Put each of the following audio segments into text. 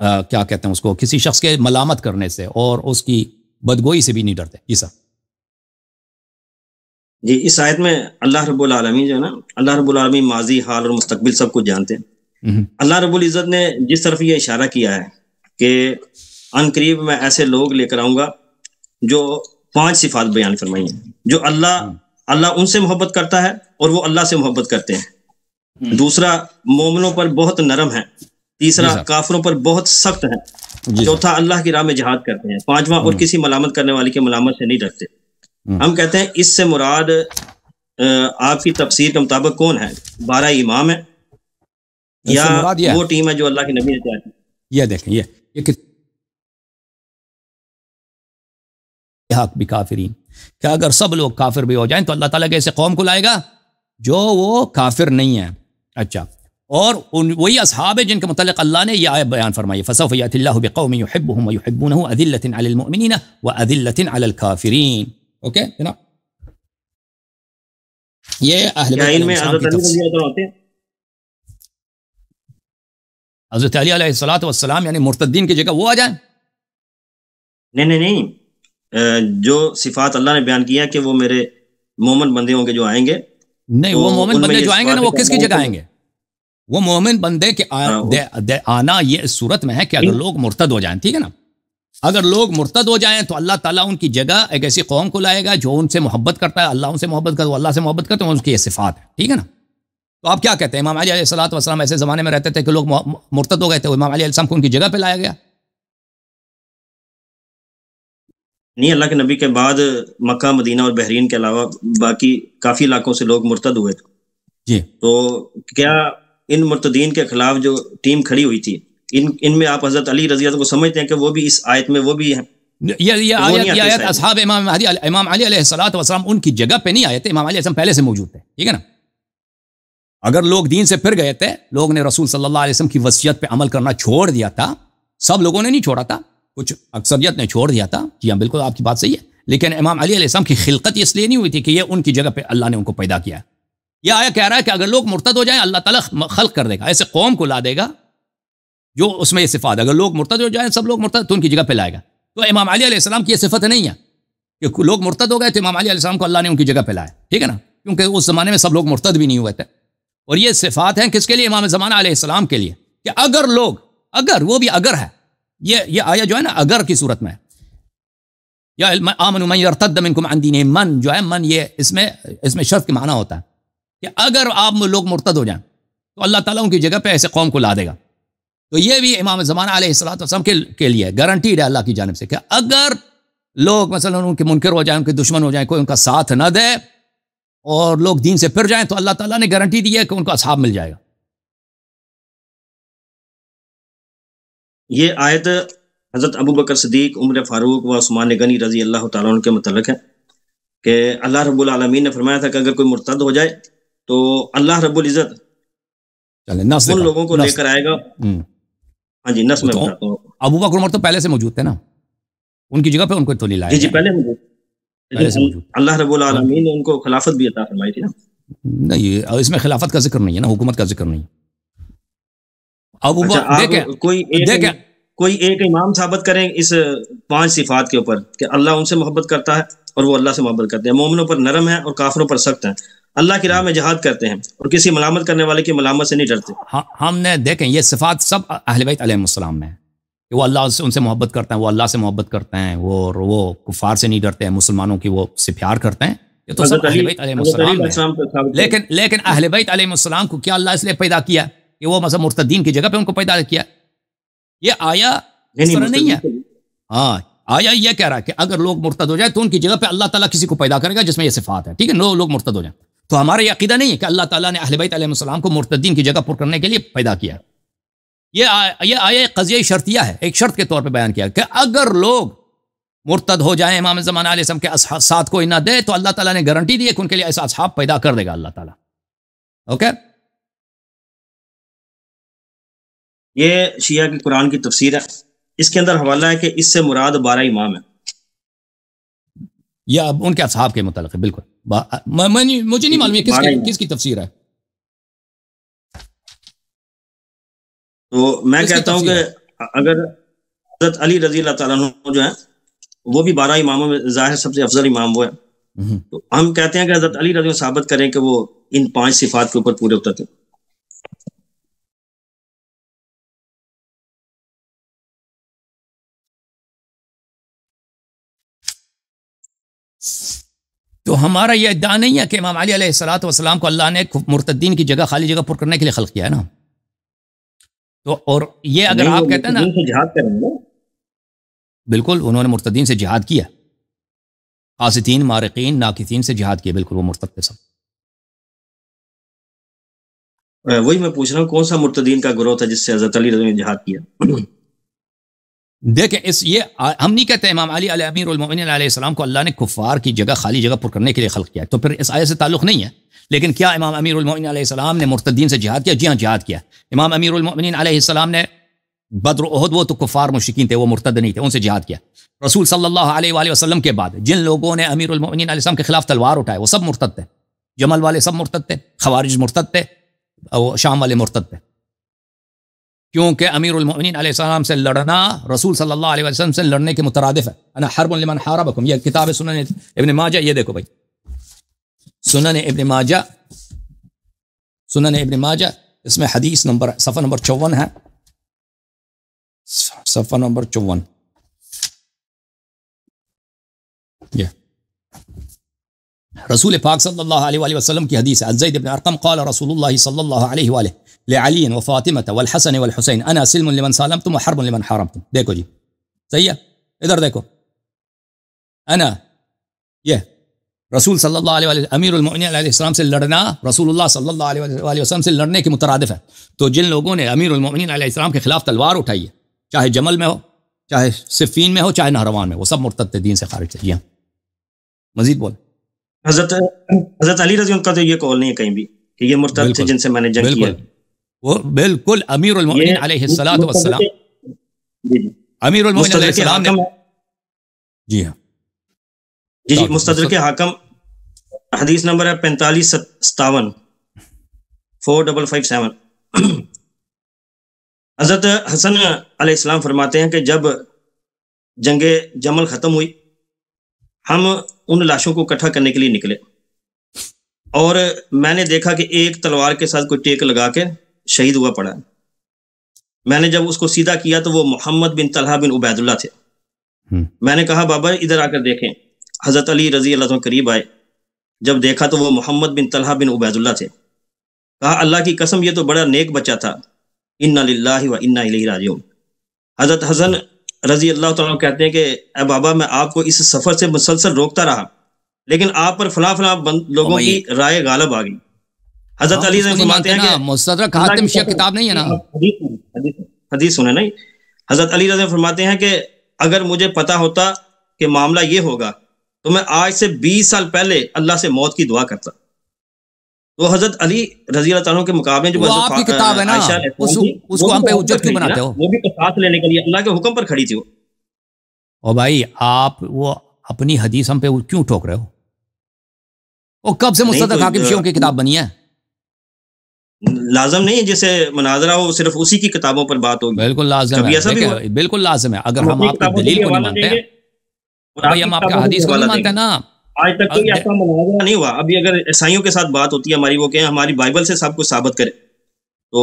کیا کہتے ہیں اس کو، کسی شخص کے ملامت کرنے سے اور اس کی بدگوئی سے بھی نہیں ڈرتے. جی سر. جی اس آیت میں اللہ رب العالمین جو ہے نا، اللہ رب العالمین ماضی، حال اور مستقبل سب کچھ جانتے ہیں. اللہ رب العزت نے جس طرف یہ اشارہ کیا ہے کہ ان قریب میں ایسے لوگ لے کر آؤں گا جو 5 صفات بیان فرمائی ہیں، جو اللہ ان سے محبت کرتا ہے اور وہ اللہ سے محبت کرتے ہیں. دوسرا، مومنوں پر بہت نرم ہے. تیسرا، کافروں پر بہت سخت ہے. چوتھا، اللہ کی راہ میں جہاد کرتے ہیں. پانچواں، اور کسی ملامت کرنے والے کی ملامت سے نہیں ڈرتے. ہم کہتے ہیں اس سے مراد آپ کی تفسیر کے مطابق کون ہے؟ 12 امام ہے یا وہ ٹیم ہے جو اللہ کے نبی نے تیار کی؟ یہ دیکھیں، یہ حق بھی کافرین، کہ اگر سب لوگ کافر بھی ہو جائیں تو اللہ تعالیٰ کے ایسے قوم کو لائے گا جو وہ کافر نہیں ہے. اچھا، اور وہی اصحاب ہیں جن کے متعلق اللہ نے یہ آیت بیان فرمائی، فسوف یأتی اللہ بقوم یحبهم ویحبونہ اذلۃ علی المؤمنین واذلۃ علی الکافرین. اوکے جناب، یہ اہل بیت علیہ السلام کی تفسیر. حضرت علی علیہ الصلوۃ والسلام یعنی مرتدین کی جگہ وہ آ جائیں؟ نہیں، جو صفات اللہ نے بیان کیا کہ وہ میرے مومن بندے ہوں گے جو آئیں گے. نہیں، وہ مومن بندے جو آئیں گے نا، وہ کس کی جگہ آئیں گے؟ وہ مومن بندے کے آنا یہ اس صورت میں ہے کہ اگر لوگ مرتد ہو جائیں، ٹھیک ہے نا، اگر لوگ مرتد ہو جائیں تو اللہ تعالیٰ ان کی جگہ ایک ایسی قوم کو لائے گا جو ان سے محبت کرتا ہے. اللہ ان سے محبت کرتا ہے، وہ اللہ سے محبت کرتے ہیں، ان کی یہ صفات ہے. ٹھیک ہے نا. تو آپ کیا کہتے ہیں؟ امام علی علیہ الصلوۃ والسلام ایسے زمانے میں رہتے تھے کہ لوگ مرتد ہو گئے تھے، امام علی علیہ السلام کو ان کی جگہ پہ لایا گیا؟ نہیں، اللہ کے نبی کے بعد مکہ، مدینہ اور بحرین کے علاوہ باقی کافی علاقوں سے لوگ مرتد ہوئے تھے. جی، تو کیا ان مرتدین کے خلاف جو ٹیم کھڑی ہوئی تھی، ان میں آپ حضرت علی رضی اللہ عنہ کو سمجھتے ہیں کہ وہ بھی اس آیت میں وہ بھی ہیں؟ یہ آیت اصحاب امام علی علیہ الصلوۃ والسلام ان کی جگہ پہ نہیں آئے تھے، امام علی علیہ السلام پہلے سے موجود تھے. ٹھیک ہے نا. اگر لوگ دین سے پھر گئے تھے، لوگ نے رسول صلی اللہ علیہ وسلم کی وصیت پہ عمل کرنا چھوڑ دیا تھا. سب لوگوں نے نہیں چھوڑا تھا، کچھ اکثریت نے چھوڑ دیا تھا. جی ہاں، بالکل آپ کی بات صحیح ہے. لیکن امام علی علیہ السلام کی خلقت اس لیے نہیں ہوئی تھی کہ یہ ان کی جگہ پہ اللہ نے ان کو پیدا کیا. یہ آیا کہہ رہا ہے کہ اگر لوگ مرتد ہو جائیں اللہ تعالیٰ خلق کر دے گا، ایسے قوم کو لا دے گا جو اس میں یہ صفات. اگر لوگ مرتد ہو جائیں، سب لوگ مرتد، تو ان کی جگہ پہ لائے گا. تو امام علی علیہ السلام کی یہ صفت نہیں ہے کہ لوگ مرتد ہو گئے تو امام علی علیہ السلام کو اللہ نے ان کی جگہ پہ لایا. ٹھیک ہے نا. کیونکہ اس زمانے میں سب لوگ مرتد بھی نہیں ہوئے تھے. اور یہ صفات ہیں کس کے لیے؟ امام زمانہ علیہ السلام کے لیے، کہ اگر لوگ، اگر وہ بھی اگر ہے، یہ آیا جو ہے نا اگر کی صورت میں، یا آمنوا من یرتد منکم عن دینہ، من جو ہے، من یہ اس میں شرط کے معنی ہوتا ہے کہ اگر آپ لوگ مرتد ہو جائیں تو اللہ تعالیٰ ان کی جگہ پہ ایسے قوم کو لا دے گا. تو یہ بھی امام زمانہ علیہ السلام کے لیے گارنٹیڈ ہے اللہ کی جانب سے کہ اگر لوگ مثلا ان کے منکر ہو جائیں، ان کے دشمن ہو جائیں، کوئی ان کا ساتھ نہ دے اور لوگ دین سے پھر جائیں، تو اللہ تعالیٰ نے گارنٹی دی ہے کہ ان کو اصحاب مل جائے گا. یہ آیت حضرت ابو بکر صدیق، عمر فاروق و عثمان غنی رضی اللہ تعالیٰ عنہ کے متعلق ہے کہ اللہ رب العالمین نے فرمایا تھا کہ اگر کوئی مرتد ہو جائے تو اللہ رب العزت ان لوگوں کو لے کر آئے گا. ہاں جی، نس میں بتاتا ہوں. ابو بکر عمر تو پہلے سے موجود تھے نا، ان کی جگہ پہ ان کو تو نہیں لایا. جی پہلے موجود. اللہ رب العالمین نے ان کو خلافت بھی عطا فرمائی تھی نا. نہیں، اس میں خلافت کا ذکر نہیں ہے نا، حکومت کا ذکر نہیں. ابو بکر کوئی ایک امام ثابت کریں اس 5 صفات کے اوپر کہ اللہ ان سے محبت کرتا ہے اور وہ اللہ سے محبت کرتے ہیں، مومنوں پر نرم ہے اور کافروں پر سخت ہیں، اللہ کی راہ میں جہاد کرتے ہیں اور کسی ملامت کرنے والے کی ملامت سے نہیں ڈرتے. ہم نے دیکھیں یہ صفات سب اہل بیت علیہ السلام میں کہ وہ اللہ سے ان سے محبت کرتے ہیں، وہ اللہ سے محبت کرتے ہیں، وہ کفار سے نہیں ڈرتے ہیں، مسلمانوں کی وہ سے پیار کرتے ہیں. یہ تو سب اہل بیت علیہ السلام میں. لیکن اہل بیت علیہ السلام کو کیا اللہ اس لیے پیدا کیا کہ وہ مثلا مرتدین کی جگہ پہ ان کو پیدا کیا؟ یہ آیا اس طرح نہیں ہے. ہاں، آیا یہ کہہ رہا ہے کہ اگر لوگ مرتد ہو جائے تو ان کی جگہ پہ اللہ تعالیٰ کسی کو پیدا کرے گا جس میں یہ صفات ہے. ٹھیک ہے، لوگ مرتد ہو جائیں تو ہمارا یہ عقیدہ نہیں ہے کہ اللہ تعالیٰ نے اہل بیت علیہ السلام کو مرتدین کی جگہ پر کرنے کے لیے پیدا کیا. یہ آیا قضیہ شرطیہ ہے، ایک شرط کے طور پہ بیان کیا کہ اگر لوگ مرتد ہو جائیں، امام زمانہ علیہ السلام کے ساتھ کوئی نہ دے، تو اللہ تعالیٰ نے گارنٹی دی ہے کہ ان کے لیے ایسا اصحاب پیدا کر دے گا اللہ تعالیٰ. اوکے. یہ شیعہ کی قرآن کی تفسیر ہے، اس کے اندر حوالہ ہے کہ اس سے مراد 12 امام ہیں. یا ان کے اصحاب کے متعلق ہے. بالکل مجھے نہیں معلوم کس کی تفسیر ہے. تو میں کہتا ہوں کہ اگر حضرت علی رضی اللہ تعالیٰ عنہ جو ہے وہ بھی 12 اماموں میں ظاہر سب سے افضل امام وہ ہے، تو ہم کہتے ہیں کہ حضرت علی رضی اللہ ثابت کریں کہ وہ ان 5 صفات کے اوپر پورے اترتے ہیں۔ تو ہمارا یہ ادعا نہیں ہے کہ امام علی علیہ الصلوۃ والسلام کو اللہ نے مرتدین کی جگہ خالی جگہ پر کرنے کے لیے خلق کیا ہے نا، تو اور یہ اگر آپ کہتے ہیں نا جہاد کریں گے، بالکل انہوں نے مرتدین سے جہاد کیا، قاسطین، مارقین، ناکثین سے جہاد کیا، بالکل وہ مرتد تھے سب۔ وہی میں پوچھ رہا ہوں کون سا مرتدین کا گروہ تھا جس سے حضرت علی رضی اللہ عنہ نے جہاد کیا؟ دیکھیں یہ ہم نہیں کہتے امام علی علیہ امیر المؤمنین علیہ السلام کو اللہ نے کفار کی جگہ خالی جگہ پر کرنے کے لیے خلق کیا ہے، تو پھر اس آیت سے تعلق نہیں ہے۔ لیکن کیا امام امیر المؤمنین علیہ السلام نے مرتدین سے جہاد کیا؟ جی ہاں جہاد کیا۔ امام امیر المؤمنین علیہ السلام نے بدر و احد، وہ تو کفار مشرکین تھے، وہ مرتد نہیں تھے، ان سے جہاد کیا۔ رسول صلی اللہ علیہ وآلہ وسلم کے بعد جن لوگوں نے امیر المؤمنین علیہ السلام کے خلاف تلوار اٹھائے وہ سب مرتد تھے، جمل والے سب مرتد تھے، خوارج مرتد تھے، اور شام والے مرتد تھے، کیونکہ امیر المؤمنین علیہ السلام سے لڑنا رسول صلی اللہ علیہ وسلم سے لڑنے کے مترادف ہے۔ انا حرب لمن حاربکم، یہ کتاب سنن ابن ماجہ، یہ دیکھو بھائی سنن ابن ماجہ، اس میں حدیث نمبر صفحہ نمبر 54 ہے، صفحہ نمبر 54 یہ رسول پاک صلی اللہ علیہ وآلہ وسلم کی حدیث ہے۔ زید بن ارقم قال رسول اللہ صلی اللہ علیہ وآلہ لعلی وفاطمة والحسن والحسین انا سلم لمن سالمتم وحرب لمن حاربتم۔ دیکھو جی صحیح ہے، ادھر دیکھو، انا یہ رسول صلی اللہ علیہ وآلہ امیر المؤمنین علیہ السلام سے لڑنا رسول اللہ صلی اللہ علیہ وآلہ وسلم سے لڑنے کے مترادف ہے۔ تو جن لوگوں نے امیر المؤمنین علیہ السلام کے خلاف تلوار اٹھائی ہے، چاہے جمل میں ہو، چاہے صفین میں ہو، چاہے نہروان میں، وہ سب مرتد تھے، دین سے خارج تھے۔ جی ہاں مزید بول۔ حضرت علی رضی اللہ کا تو یہ قول نہیں ہے کہیں بھی کہ یہ مرتد تھے جن سے میں نے جنگ کیا۔ وہ بالکل امیر المؤمنین علیہ الصلوۃ والسلام، امیر المؤمنین علیہ السلام نے، جی ہاں جی مستدرک حاکم حدیث نمبر ہے 4557 4557۔ حضرت حسن علیہ السلام فرماتے ہیں کہ جب جنگ جمل ختم ہوئی ہم ان لاشوں کو اکٹھا کرنے کے لیے نکلے، اور میں نے دیکھا کہ ایک تلوار کے ساتھ کوئی ٹیک لگا کے شہید ہوا پڑا ہے۔ میں نے جب اس کو سیدھا کیا تو وہ محمد بن طلحہ بن عبید اللہ تھے۔ میں نے کہا بابا ادھر آ کر دیکھیں۔ حضرت علی رضی اللہ عنہ قریب آئے، جب دیکھا تو وہ محمد بن طلحہ بن عبید اللہ تھے۔ کہا اللہ کی قسم یہ تو بڑا نیک بچہ تھا، انا للہ و انا الیہ راجعون۔ حضرت حسن رضی اللہ تعالیٰ کہتے ہیں کہ اے بابا میں آپ کو اس سفر سے مسلسل روکتا رہا، لیکن آپ پر فلاں فلاں لوگوں کی رائے غالب آ گئی۔ حضرت علی رضی اللہ فرماتے ہیں کہ مستدرک حاکم شیعہ کتاب نہیں ہے نا، حدیث سنیں نہیں، حضرت علی رضی اللہ فرماتے ہیں کہ اگر مجھے پتا ہوتا کہ معاملہ یہ ہوگا تو میں آج سے 20 سال پہلے اللہ سے موت کی دعا کرتا۔ تو حضرت علی رضی اللہ تعالیٰ کے مقابلے جو آپ کی کتاب ہے نا، اس کو ہم پہ حجت کیوں بناتے ہو؟ وہ بھی قصاص لینے کے لیے اللہ کے حکم پر کھڑی تھی وہ۔ او بھائی آپ وہ اپنی حدیث ہم پہ کیوں ٹھوک رہے ہو؟ وہ کب سے مستدرک حاکم شیعوں کی کتاب بنی ہے؟ لازم نہیں ہے جیسے مناظرہ ہو صرف اسی کی کتابوں پر بات ہوگی، بالکل لازم ہے، بالکل لازم ہے۔ اگر ہم آپ کی دلیل کو نہیں مانتے، بھائی ہم آپ کا حدیث کو نہیں مانتے نا۔ آج تک کوئی ایسا مناظرہ نہیں ہوا۔ ابھی اگر عیسائیوں کے ساتھ بات ہوتی ہے ہماری، وہ کہیں ہماری بائبل سے سب کچھ ثابت کرے، تو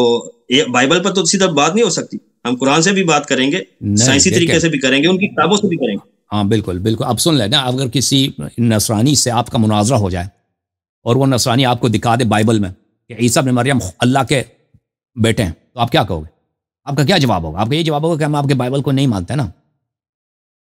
یہ بائبل پر تو سیدھا بات نہیں ہو سکتی۔ ہم قرآن سے بھی بات کریں گے، سائنسی طریقے سے بھی کریں گے، ان کی کتابوں سے بھی کریں گے۔ ہاں بالکل بالکل۔ اب سن لیں نا، اگر کسی نصرانی سے آپ کا مناظرہ ہو جائے اور وہ نصرانی آپ کو دکھا دے بائبل میں کہ عیسیٰ ابن مریم اللہ کے بیٹے ہیں، تو آپ کیا کہو گے؟ آپ کا کیا جواب ہوگا؟ آپ کا یہ جواب ہوگا کہ ہم آپ کے بائبل کو نہیں مانتے نا،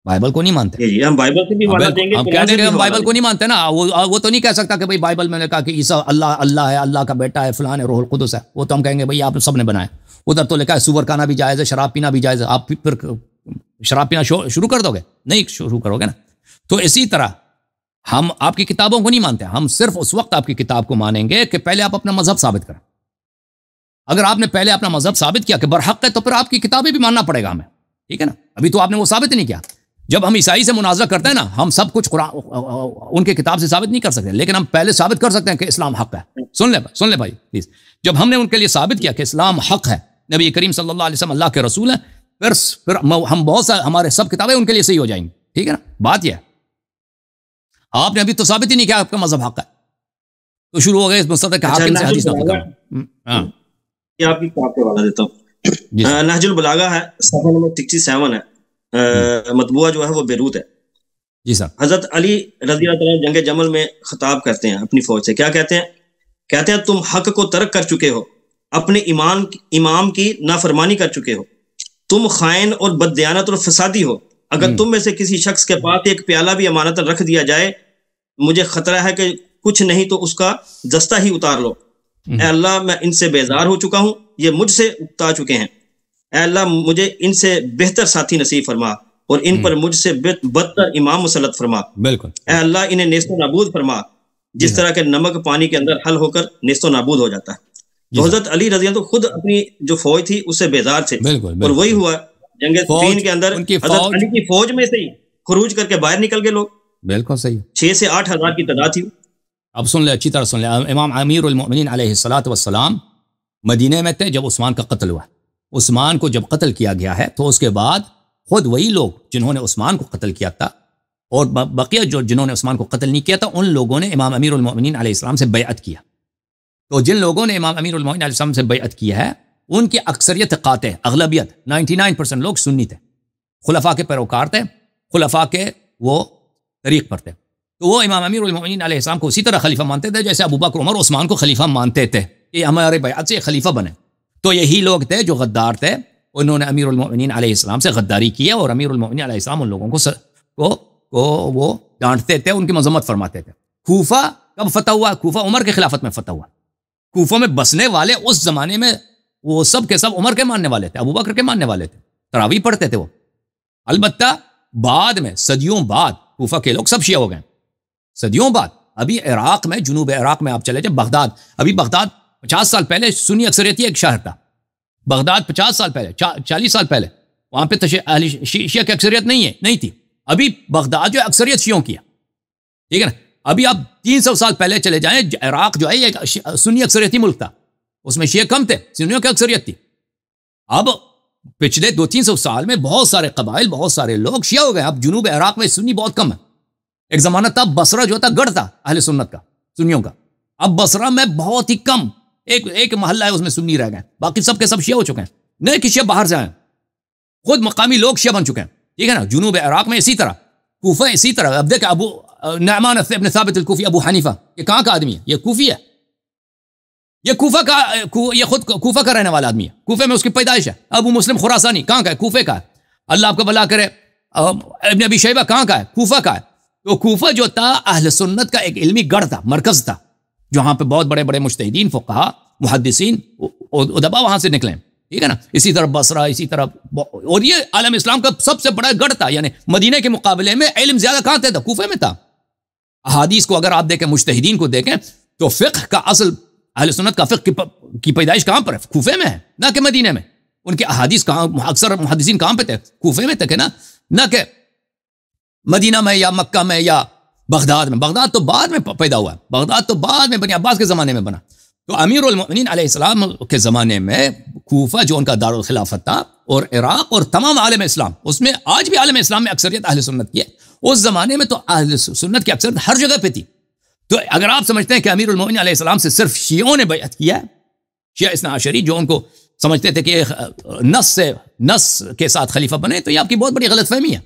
بائبل کو نہیں مانتے۔ ہم بائبل سے بھی حوالہ دیں گے، ہم کہہ دیں گے ہم بائبل کو نہیں مانتے نا۔ وہ تو نہیں کہہ سکتا کہ بھائی بائبل میں نے کہا کہ عیسیٰ اللہ ہے، اللہ کا بیٹا ہے، فلاں ہے، روح القدس ہے۔ وہ تو ہم کہیں گے بھائی آپ سب نے بنایا۔ ادھر تو لکھا ہے سور کھانا بھی جائز ہے، شراب پینا بھی جائز ہے، آپ پھر شراب پینا شروع کر دو گے؟ نہیں شروع کرو گے نا۔ تو اسی طرح ہم آپ کی کتابوں کو نہیں مانتے، ہم صرف اس وقت آپ کی کتاب کو مانیں گے کہ پہلے آپ اپنا مذہب ثابت کریں۔ اگر آپ نے پہلے اپنا مذہب ثابت کیا کہ برحق ہے، تو پھر آپ کی کتابیں بھی ماننا پڑے گا ہمیں، ٹھیک ہے نا۔ ابھی تو آپ نے وہ ثابت نہیں کیا۔ جب ہم عیسائی سے مناظرہ کرتے ہیں نا، ہم سب کچھ قرآن ان کے کتاب سے ثابت نہیں کر سکتے، لیکن ہم پہلے ثابت کر سکتے ہیں کہ اسلام حق ہے۔ سن لے بھائی پلیز۔ جب ہم نے ان کے لیے ثابت کیا کہ اسلام حق ہے، نبی کریم صلی اللہ علیہ وسلم اللہ کے رسول ہیں، پھر ہم بہت سا ہمارے سب کتابیں ان کے لیے صحیح ہو جائیں گی. ٹھیک ہے نا. بات یہ ہے آپ نے ابھی تو ثابت ہی نہیں کیا آپ کا مذہب حق ہے, تو شروع ہو گئے اس مستدرک حاکم سے حدیث نقل کرنا. ہاں یہ آپ کی کتاب کے حوالہ دیتا ہوں. نہج البلاغہ ہے, صفحہ نمبر 67 ہے, مطبوعہ جو ہے وہ بیروت ہے. جی سر. حضرت علی رضی اللہ تعالیٰ جنگ جمل میں خطاب کرتے ہیں اپنی فوج سے. کیا کہتے ہیں؟ کہتے ہیں تم حق کو ترک کر چکے ہو, اپنے امام کی نافرمانی کر چکے ہو, تم خائن اور بددیانت اور فسادی ہو. اگر تم میں سے کسی شخص کے پاس ایک پیالہ بھی امانت رکھ دیا جائے, مجھے خطرہ ہے کہ کچھ نہیں تو اس کا دستہ ہی اتار لو. اے اللہ میں ان سے بیزار ہو چکا ہوں, یہ مجھ سے اکتا چکے ہیں. اے اللہ مجھے ان سے بہتر ساتھی نصیب فرما اور ان پر مجھ سے بدتر امام مسلط فرما. بالکل. اے اللہ انہیں نیست و نابود فرما, جس طرح کہ نمک پانی کے اندر حل ہو کر نیست و نابود ہو جاتا ہے. تو حضرت علی رضی اللہ عنہ خود اپنی جو فوج تھی اس سے بیزار تھے. اور وہی ہوا جنگ صفین کے اندر حضرت علی کی فوج میں سے ہی خروج کر کے باہر نکل گئے لوگ. بالکل صحیح. 6 سے 8 ہزار کی تعداد تھی. اب سن لے اچھی طرح سن لے. امام امیر المؤمنین علیہ الصلوۃ والسلام مدینے میں تھے جب عثمان کا قتل ہوا. عثمان کو جب قتل کیا گیا ہے تو اس کے بعد خود وہی لوگ جنہوں نے عثمان کو قتل کیا تھا اور بقیہ جنہوں نے عثمان کو قتل نہیں کیا تھا, ان لوگوں نے امام امیر المؤمنین علیہ السلام سے بیعت کیا. تو جن لوگوں نے امام امیر المؤمنین علیہ السلام سے بیعت کیا ہے ان کی اکثریت قاطع, اغلبیت 99% لوگ سنی تھے, خلفاء کے پیروکار تھے, خلفاء کے وہ طریق پر تھے. تو وہ امام امیر المؤمنین علیہ السلام کو اسی طرح خلیفہ مانتے تھے جیسے ابو بکر عمر عثمان کو خلیفہ مانتے تھے کہ ہمارے بیعت سے خلیفہ بنے. تو یہی لوگ تھے جو غدار تھے, انہوں نے امیر المؤمنین علیہ السلام سے غداری کی ہے, اور امیر المؤمنین علیہ السلام ان لوگوں کو وہ ڈانٹتے تھے, ان کی مذمت فرماتے تھے. کوفہ کب فتح ہوا؟ کوفہ عمر کے خلافت میں فتح ہوا. کوفہ میں بسنے والے اس زمانے میں وہ سب کے سب عمر کے ماننے والے تھے, ابو بکر کے ماننے والے تھے, تراویح پڑھتے تھے وہ. البتہ بعد میں صدیوں بعد کوفہ کے لوگ سب شیعہ ہو گئے, صدیوں بعد. ابھی عراق میں, جنوب عراق میں آپ چلے جائیں, بغداد, ابھی بغداد 50 سال پہلے سنی اکثریتی ایک شہر تھا. بغداد 50 سال پہلے, 40 سال پہلے وہاں پہ شیعہ کی اکثریت نہیں تھی. ابھی بغداد جو اکثریت شیعوں کی ہے. ٹھیک ہے نا. ابھی آپ 300 سال پہلے چلے جائیں, عراق جو ہے یہ سنی اکثریتی ملک تھا, اس میں شیعہ کم تھے, سنیوں کی اکثریت تھی. اب پچھلے 200-300 سال میں بہت سارے قبائل, بہت سارے لوگ شیعہ ہو گئے. اب جنوب عراق میں سنی بہت کم ہے. ایک زمانہ تھا بصرہ جو تھا گڑھ تھا اہل سنت کا, سنیوں کا. اب بصرہ میں بہت ہی کم, ایک محلہ ہے اس میں سنی رہ گئے, باقی سب کے سب شیعہ ہو چکے ہیں. نہیں کہ شیعہ باہر سے آئے, خود مقامی لوگ شیعہ بن چکے ہیں. ٹھیک ہے نا. جنوب عراق میں اسی طرح, کوفہ اسی طرح. اب دیکھیں ابو نعمان ابن ثابت الکوفی, ابو حنیفہ, یہ کہاں کا آدمی ہے؟ یہ کوفی ہے, یہ کوفہ کا, یہ خود کوفہ کا رہنے والا آدمی ہے, کوفے میں اس کی پیدائش ہے. ابو مسلم خراسانی کہاں کا ہے؟ کوفے کا ہے. اللہ آپ کا بھلا کرے. ابن ابی شیبہ کہاں کا ہے؟ کوفہ کا ہے. تو کوفہ جو تھا اہل سنت کا ایک علمی گڑھ تھا, مرکز تھا, جہاں پہ بہت بڑے بڑے مجتہدین, فقہا, محدثین, ادبا وہاں سے نکلے. ٹھیک ہے نا. اسی طرح بصرہ, اسی طرح, اور یہ عالم اسلام کا سب سے بڑا گڑھ تھا. یعنی مدینہ کے مقابلے میں علم زیادہ کہاں تھا؟ کوفے میں تھا. احادیث کو اگر آپ دیکھیں, مجتہدین کو دیکھیں, تو فقہ کا اصل, اہل سنت کا فقہ کی پیدائش کہاں پر ہے؟ کوفے میں ہے, نہ کہ مدینہ میں. ان کے احادیث کہاں, اکثر محدثین کہاں پہ تھے؟ کوفے میں تھے نا, نہ کہ مدینہ میں یا مکہ میں یا بغداد میں. بغداد تو بعد میں پیدا ہوا ہے, بغداد تو بعد میں بنی عباس کے زمانے میں بنا. تو امیر المؤمنین علیہ السلام کے زمانے میں کوفہ جو ان کا دارالخلافت تھا, اور عراق اور تمام عالم اسلام, اس میں آج بھی عالم اسلام میں اکثریت اہل سنت کی ہے. اس زمانے میں تو اہل سنت کی اکثریت ہر جگہ پہ تھی. تو اگر آپ سمجھتے ہیں کہ امیر المؤمنین علیہ السلام سے صرف شیعوں نے بیعت کیا ہے, شیعہ اثنا عشری جو ان کو سمجھتے تھے کہ نص کے ساتھ خلیفہ بنے, تو یہ آپ کی بہت بڑی غلط فہمی ہے.